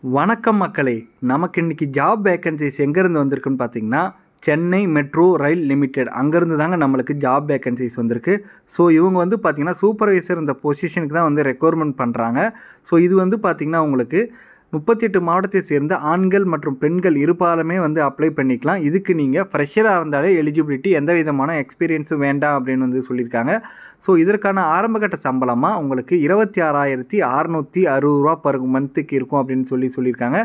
வணக்கம் மக்களே, நமக்கு இன்றைக்கி ஜாப் வேக்கன்சிஸ் எங்கேருந்து வந்திருக்குன்னு பார்த்தீங்கன்னா, சென்னை மெட்ரோ ரயில் லிமிடெட் அங்கேருந்து தாங்க நம்மளுக்கு ஜாப் வேக்கன்சிஸ் வந்திருக்கு. ஸோ இவங்க வந்து பார்த்திங்கன்னா சூப்பர்வைசர் இந்த பொசிஷனுக்கு தான் வந்து ரெக்வயர்மெண்ட் பண்ணுறாங்க. ஸோ இது வந்து பார்த்திங்கன்னா உங்களுக்கு 38 மாவட்டத்தை சேர்ந்த ஆண்கள் மற்றும் பெண்கள் இருபாலுமே வந்து அப்ளை பண்ணிக்கலாம். இதுக்கு நீங்கள் ஃப்ரெஷராக இருந்தாலே எலிஜிபிலிட்டி, எந்த விதமான எக்ஸ்பீரியன்ஸும் வேண்டாம் அப்படின்னு வந்து சொல்லியிருக்காங்க. ஸோ இதற்கான ஆரம்பகட்ட சம்பளமாக உங்களுக்கு 26,660 ரூபா பர் மந்த்துக்கு இருக்கும் அப்படின்னு சொல்லியிருக்காங்க.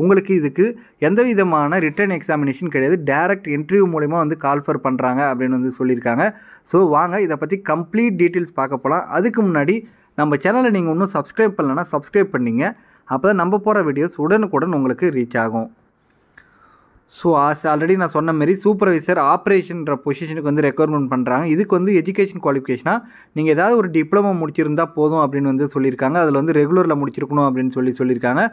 உங்களுக்கு இதுக்கு எந்த விதமான ரிட்டன் எக்ஸாமினேஷன் கிடையாது, டைரக்ட் இன்டர்வியூ மூலிமா வந்து கால்ஃபர் பண்ணுறாங்க அப்படின்னு வந்து சொல்லியிருக்காங்க. ஸோ வாங்க இதை பற்றி கம்ப்ளீட் டீட்டெயில்ஸ் பார்க்க போகலாம். அதுக்கு முன்னாடி நம்ம சேனலை நீங்கள் இன்னும் சப்ஸ்கிரைப் பண்ணலன்னா சப்ஸ்கிரைப் பண்ணிங்க. அப்போ தான் நம்ம போகிற வீடியோஸ் உடனுக்குடன் உங்களுக்கு ரீச் ஆகும். ஸோ ஆல்ரெடி நான் சொன்ன மாரி சூப்பர்வைசர் ஆப்ரேஷன்ற பொசிஷனுக்கு வந்து ரெக்வயர்மெண்ட் பண்ணுறாங்க. இதுக்கு வந்து எஜுகேஷன் குவாலிஃபிகேஷனாக நீங்கள் ஏதாவது ஒரு டிப்ளமோ முடிச்சிருந்தா போதும் அப்படின்னு வந்து சொல்லியிருக்காங்க. அதில் வந்து ரெகுலரில் முடிச்சிருக்கணும் அப்படின்னு சொல்லியிருக்காங்க.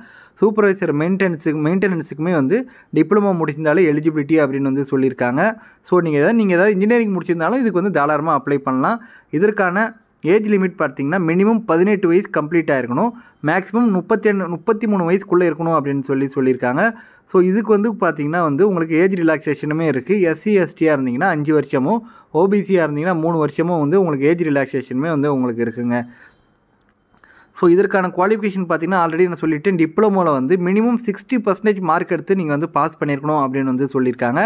சூப்பர்வைசர் மெயின்டெனன்ஸுக்குமே வந்து டிப்ளமோ முடிச்சிருந்தாலே எலிஜிபிலிட்டி அப்படின்னு வந்து சொல்லியிருக்காங்க. ஸோ நீங்கள் ஏதாவது இன்ஜினியரிங் முடிச்சிருந்தாலும் இதுக்கு வந்து தாராளமாக அப்ளை பண்ணலாம். இதற்கான ஏஜ் லிமிட் பார்த்திங்கன்னா மினிமம் 18 வயசு கம்ப்ளீட் ஆகிருக்கணும், மேக்ஸிமம் 33 வயசுக்குள்ளே இருக்கணும் அப்படின்னு சொல்லியிருக்காங்க. ஸோ இதுக்கு வந்து பார்த்திங்கன்னா வந்து உங்களுக்கு ஏஜ் ரிலாக்ஸேஷனுமே இருக்குது. எஸ்சி எஸ்டியாக இருந்தீங்கன்னா 5 வருஷமும், ஓபிசியாக இருந்தீங்கன்னா 3 வருஷமும் வந்து உங்களுக்கு ஏஜ் ரிலாக்ஸேஷனுமே வந்து உங்களுக்கு இருக்குங்க. ஸோ இதற்கான குவாலிஃபிகேஷன் பார்த்திங்கன்னா ஆல்ரெடி நான் சொல்லிவிட்டேன், டிப்ளமோவில் வந்து மினிமம் 60% மார்க் எடுத்து நீங்கள் வந்து பாஸ் பண்ணியிருக்கணும் அப்படின்னு வந்து சொல்லியிருக்காங்க.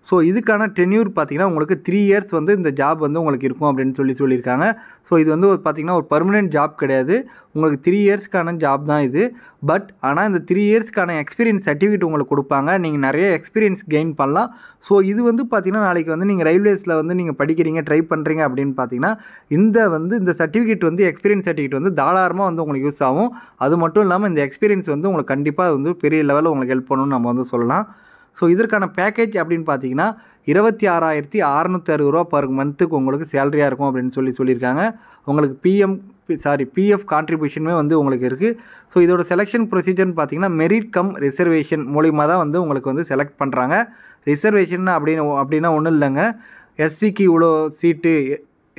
ஸோ இதுக்கான டென்யூர் பார்த்திங்கன்னா உங்களுக்கு 3 இயர்ஸ் வந்து இந்த ஜாப் வந்து உங்களுக்கு இருக்கும் அப்படின்னு சொல்லியிருக்காங்க. ஸோ இது வந்து பார்த்திங்கன்னா ஒரு பர்மனெண்ட் ஜாப் கிடையாது, உங்களுக்கு 3 இயர்ஸ்க்கான ஜாப் தான் இது. பட் ஆனால் இந்த 3 இயர்ஸ்க்கான எக்ஸ்பீரியன்ஸ் சர்டிஃபிகேட் உங்களுக்கு கொடுப்பாங்க, நீங்கள் நிறைய எக்ஸ்பீரியன்ஸ் கெயின் பண்ணலாம். ஸோ இது வந்து பார்த்திங்கன்னா நாளைக்கு வந்து நீங்கள் ரயில்வேஸில் வந்து நீங்கள் படிக்கிறீங்க, ட்ரை பண்ணுறீங்க அப்படின்னு பார்த்திங்கன்னா இந்த சர்டிஃபிகேட் வந்து எக்ஸ்பீரியன்ஸ் சர்டிஃபிகேட் வந்து தாராளமாக வந்து உங்களுக்கு யூஸ் ஆகும். அது மட்டும் இல்லாமல் இந்த எக்ஸ்பீரியன்ஸ் வந்து உங்களுக்கு கண்டிப்பாக வந்து பெரிய லெவலில் உங்களுக்கு ஹெல்ப் பண்ணணும்னு நம்ம வந்து சொல்லலாம். ஸோ இதற்கான பேக்கேஜ் அப்படின்னு பார்த்தீங்கன்னா 26,660 ரூபா பர் மந்த்துக்கு உங்களுக்கு சேலரியாக இருக்கும் அப்படின்னு சொல்லியிருக்காங்க. உங்களுக்கு பிஎஃப் கான்ட்ரிபியூஷனுமே வந்து உங்களுக்கு இருக்குது. ஸோ இதோட செலெக்ஷன் ப்ரொசீஜர்னு பார்த்தீங்கன்னா மெரிட் கம் ரிசர்வேஷன் மூலிமா தான் வந்து உங்களுக்கு வந்து செலக்ட் பண்ணுறாங்க. ரிசர்வேஷன் அப்படின்னா ஒன்றும் இல்லைங்க, எஸ்சிக்கு இவ்வளோ சீட்டு,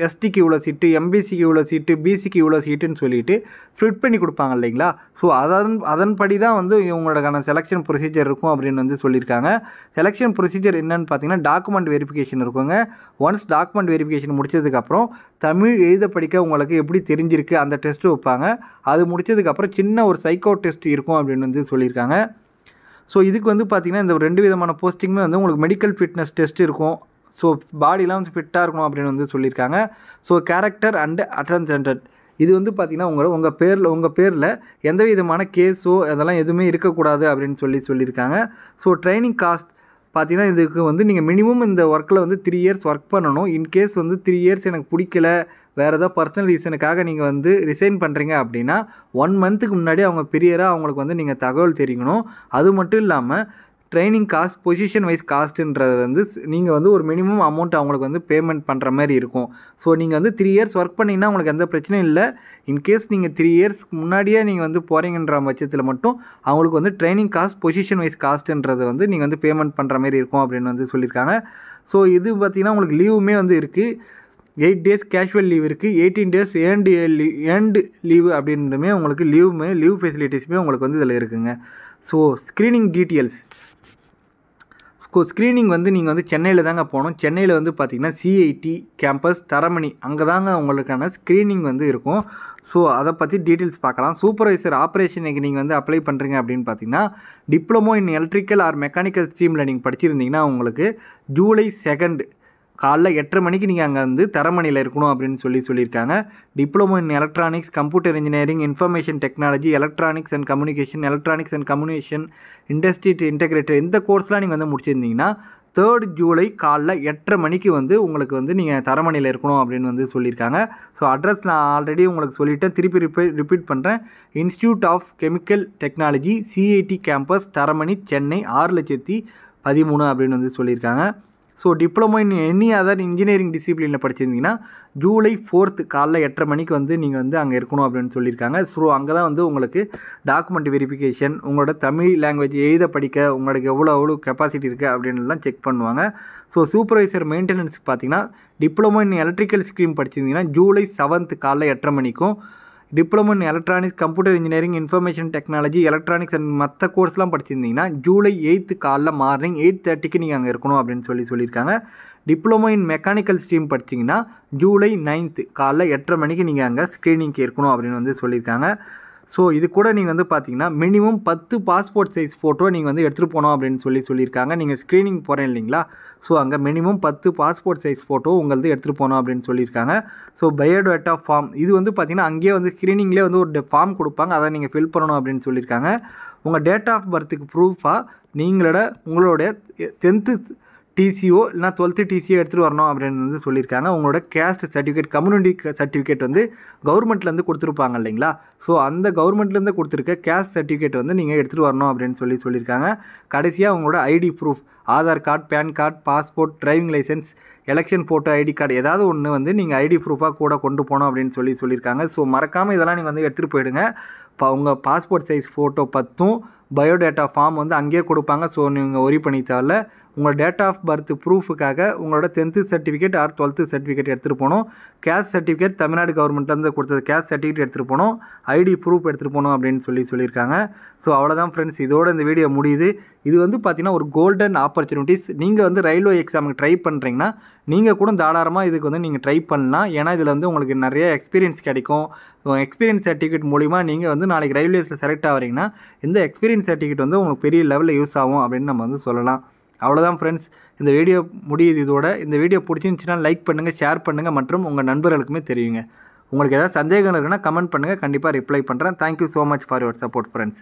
எஸ்டிக்கு இவ்வளோ சீட்டு, எம்பிசிக்கு இவ்வளோ சீட்டு, பிசிக்கு இவ்வளோ சீட்டுன்னு சொல்லிட்டு ஸ்ப்ளிட் பண்ணி கொடுப்பாங்க இல்லைங்களா. ஸோ அதன்படி தான் வந்து இவங்களோடக்கான செலெக்ஷன் ப்ரொசீஜர் இருக்கும் அப்படின்னு வந்து சொல்லியிருக்காங்க. செலெக்ஷன் ப்ரொசீஜர் என்னன்னு பார்த்தீங்கன்னா டாக்குமெண்ட் வெரிஃபிகேஷன் இருக்குங்க. ஒன்ஸ் டாக்குமெண்ட் வெரிஃபிகேஷன் முடிச்சதுக்கப்புறம் தமிழ் எழுத படிக்க உங்களுக்கு எப்படி தெரிஞ்சிருக்கு அந்த டெஸ்ட்டு வைப்பாங்க. அது முடிச்சதுக்கப்புறம் சின்ன ஒரு சைக்கோ டெஸ்ட் இருக்கும் அப்படின்னு வந்து சொல்லியிருக்காங்க. ஸோ இதுக்கு வந்து பார்த்திங்கன்னா இந்த 2 விதமான போஸ்டிங்குமே வந்து உங்களுக்கு மெடிக்கல் ஃபிட்னஸ் டெஸ்ட் இருக்கும். ஸோ பாடிலாம் வந்து ஃபிட்டாக இருக்கணும் அப்படின்னு வந்து சொல்லியிருக்காங்க. ஸோ கேரக்டர் அண்டு அட்டெண்டன்ட் இது வந்து பார்த்திங்கன்னா உங்கள் பேரில் எந்த விதமான கேஸோ அதெல்லாம் எதுவுமே இருக்கக்கூடாது அப்படின்னு சொல்லியிருக்காங்க. ஸோ ட்ரைனிங் காஸ்ட் பார்த்திங்கன்னா இதுக்கு வந்து நீங்கள் மினிமம் இந்த ஒர்க்கில் வந்து 3 இயர்ஸ் ஒர்க் பண்ணணும். இன்கேஸ் வந்து 3 இயர்ஸ் எனக்கு பிடிக்கல, வேறு ஏதாவது பர்சனல் ரீசனுக்காக நீங்கள் வந்து ரிசைன் பண்ணுறீங்க அப்படின்னா 1 மந்த்துக்கு முன்னாடி அவங்க பிரியராக அவங்களுக்கு வந்து நீங்கள் தகவல் தெரிவிக்கணும். அது மட்டும் இல்லாமல் ட்ரைனிங் காஸ்ட், பொசிஷன் வைஸ் காஸ்ட்டுன்றது வந்து நீங்கள் வந்து ஒரு மினிமம் அமௌண்ட் அவங்களுக்கு வந்து பேமெண்ட் பண்ணுற மாதிரி இருக்கும். ஸோ நீங்கள் வந்து 3 இயர்ஸ் ஒர்க் பண்ணிங்கன்னா உங்களுக்கு எந்த பிரச்சனையும் இல்லை. இன்கேஸ் நீங்கள் 3 இயர்ஸ்க்கு முன்னாடியே நீங்கள் வந்து போகிறீங்கன்ற பட்சத்தில் மட்டும் அவங்களுக்கு வந்து ட்ரைனிங் காஸ்ட், பொசிஷன் வைஸ் காஸ்ட்டுன்றது வந்து நீங்கள் வந்து பேமெண்ட் பண்ணுற மாதிரி இருக்கும் அப்படின்னு வந்து சொல்லியிருக்காங்க. ஸோ இது பார்த்திங்கன்னா உங்களுக்கு லீவுமே வந்து இருக்குது. 8 டேஸ் கேஷுவல் லீவ் இருக்குது, 18 டேஸ் ஏர்ன்டு லீவு அப்படின்றமே உங்களுக்கு லீவ் ஃபெசிலிட்டிஸுமே உங்களுக்கு வந்து இதில் இருக்குங்க. ஸோ ஸ்க்ரீனிங் டீட்டெயில்ஸ், ஸ்க்ரீனிங் வந்து நீங்கள் வந்து சென்னையில் தாங்க போகணும். சென்னையில் வந்து பார்த்திங்கன்னா சிஐடி கேம்பஸ் தரமணி அங்கே தாங்க உங்களுக்கான ஸ்க்ரீனிங் வந்து இருக்கும். ஸோ அதை பற்றி டீட்டெயில்ஸ் பார்க்கலாம். சூப்பர்வைசர் ஆப்ரேஷனுக்கு நீங்கள் வந்து அப்ளை பண்ணுறீங்க அப்படின்னு பார்த்தீங்கன்னா diploma in electrical or mechanical ஸ்ட்ரீமில் நீங்கள் படிச்சிருந்தீங்கன்னா உங்களுக்கு ஜூலை 2 காலைல 8:30 மணிக்கு நீங்கள் அங்கே வந்து தரமணியில் இருக்கணும் அப்படின்னு சொல்லியிருக்காங்க. Diploma in electronics, computer engineering, information technology, electronics and communication, industry integrator இந்த கோர்ஸ்லாம் நீங்கள் வந்து முடிச்சிருந்தீங்கன்னா 3 ஜூலை காலைல 8:30 மணிக்கு வந்து உங்களுக்கு வந்து நீங்கள் தரமணியில் இருக்கணும் அப்படின்னு வந்து சொல்லியிருக்காங்க. ஸோ அட்ரஸ் நான் ஆல்ரெடி உங்களுக்கு சொல்லிவிட்டேன், திருப்பி ரிப்பீட் பண்ணுறேன். Institute of chemical technology, CIT campus Taramani, Chennai 6,13,000 அப்படின்னு வந்து சொல்லியிருக்காங்க. So diploma in any other engineering டிசிப்ளினில் படிச்சிருந்தீங்கன்னா ஜூலை 4 காலைல 8:30 மணிக்கு வந்து நீங்கள் வந்து அங்கே இருக்கணும் அப்படின்னு சொல்லியிருக்காங்க. ஸோ அங்கே தான் வந்து உங்களுக்கு டாக்குமெண்ட் வெரிஃபிகேஷன், உங்களோட தமிழ் லாங்குவேஜ் எழுத படிக்க உங்களுக்கு எவ்வளோ கெப்பாசிட்டி இருக்குது அப்படின்லாம் செக் பண்ணுவாங்க. ஸோ சூப்பர்வைசர் மெயின்டெனன்ஸுக்கு பார்த்தீங்கன்னா டிப்ளமோ இன் எலக்ட்ரிக்கல் ஸ்ட்ரீம் படிச்சிருந்தீங்கன்னா ஜூலை 7 காலைல 8:30 மணிக்கும், diploma in electronics, computer engineering, information technology, electronics and மற்ற கோர்ஸ்லாம் படிச்சிருந்தீங்கன்னா ஜூலை 8 காலைல மார்னிங் 8:30க்கு நீங்கள் அங்கே இருக்கணும் அப்படின்னு சொல்லியிருக்காங்க. டிப்ளமோ இன் மெக்கானிக்கல் ஸ்ட்ரீம் படிச்சிங்கன்னா ஜூலை 9 காலைல 8:30 மணிக்கு நீங்கள் அங்கே ஸ்க்ரீனிங்க்கு இருக்கணும் அப்படின்னு சொல்லியிருக்காங்க. ஸோ இது கூட நீங்கள் பார்த்தீங்கன்னா மினிமம் 10 பாஸ்போர்ட் சைஸ் ஃபோட்டோ நீங்கள் எடுத்துகிட்டு போகணும் அப்படின்னு சொல்லியிருக்காங்க. நீங்கள் ஸ்க்ரீனிங் போகிறேன் இல்லைங்களா, ஸோ அங்கே மினிமம் 10 பாஸ்போர்ட் சைஸ் ஃபோட்டோ உங்களது எடுத்துகிட்டு போகணும் அப்படின்னு சொல்லியிருக்காங்க. ஸோ பயோடேட்டா ஃபார்ம் இது பார்த்தீங்கன்னா அங்கேயே ஸ்க்ரீனிங்லேயே ஒரு ஃபார்ம் கொடுப்பாங்க, அதை நீங்கள் ஃபில் பண்ணணும் அப்படின்னு சொல்லியிருக்காங்க. உங்கள் டேட் ஆஃப் பர்த்துக்கு ப்ரூஃபாக உங்களுடைய 10th டிசிஓ இல்லைனா 12th டிசிஓ எடுத்துகிட்டு வரணும் அப்படின்னு சொல்லியிருக்காங்க. உங்களோட கேஸ்ட் சர்டிஃபிகேட், கம்யூனிட்டி சர்டிஃபிகேட் கவர்மெண்ட்லேருந்து கொடுத்துருப்பாங்க இல்லைங்களா, ஸோ அந்த கவர்மெண்ட்லேருந்து கொடுத்துருக்க கேஸ்ட் சர்டிஃபிகேட் நீங்கள் எடுத்துகிட்டு வரணும் அப்படின்னு சொல்லியிருக்காங்க. கடைசியாக உங்களோட ID proof, Aadhaar card, PAN card, passport, driving licence, election photo, ID card ஏதாவது ஒன்று நீங்கள் ஐடி ப்ரூஃபாக கூட கொண்டு போகணும் அப்படின்னு சொல்லியிருக்காங்க. ஸோ மறக்காமல் இதெல்லாம் நீங்கள் எடுத்துகிட்டு போயிடுங்க. உங்கள் passport size photo 10, biodata form அங்கேயே கொடுப்பாங்க. ஸோ நீங்கள் ஒரி பண்ணி தேவையில்ல. உங்களோட டேட் ஆஃப் பர்த் ப்ரூஃபுக்காக உங்களோட 10th certificate or 12th certificate எடுத்துகிட்டு போகணும். கேஸ்ட் சர்டிஃபிகேட் தமிழ்நாடு கவர்மெண்ட்லேருந்து கொடுத்தது கேஸ்ட் சர்டிஃபிகேட் எடுத்துகிட்டு போகணும். ஐடி ப்ரூஃப் எடுத்துகிட்டு போகணும் அப்படின்னு சொல்லியிருக்காங்க. ஸோ அவ்வளோதான் ஃப்ரெண்ட்ஸ், இதோட இந்த வீடியோ முடியுது. இது பார்த்தீங்கன்னா ஒரு கோல்டன் ஆப்பர்ச்சுனிட்டிஸ். நீங்கள் ரயில்வே எக்ஸாமுக்கு ட்ரை பண்ணுறீங்கன்னா நீங்கள் கூட தாராளமாக இதுக்கு நீங்கள் ட்ரை பண்ணலாம். ஏன்னா இதில் உங்களுக்கு நிறைய எக்ஸ்பீரியன்ஸ் கிடைக்கும். எக்ஸ்பீரியன்ஸ் சர்டிஃபிகேட் மூலிமா நீங்கள் நாளைக்கு ரயில்வேஸில் செலக்ட் ஆகிறீங்கன்னா இந்த எக்ஸ்பீரியன்ஸ் சர்டிஃபிகேட் உங்களுக்கு பெரிய லெவலில் யூஸ் ஆகும் அப்படின்னு நம்ம சொல்லலாம். அவ்வளோதான் ஃப்ரெண்ட்ஸ், இந்த வீடியோ முடியுது இதோட. இந்த வீடியோ பிடிச்சிருந்துச்சுன்னா லைக் பண்ணுங்கள், ஷேர் பண்ணுங்கள் மற்றும் உங்கள் நண்பர்களுக்குமே தெரியுங்க. உங்களுக்கு ஏதாவது சந்தேகம் இருக்குன்னா கமெண்ட் பண்ணுங்கள், கண்டிப்பாக ரிப்ளை பண்ணுறேன். Thank you so much for your support friends.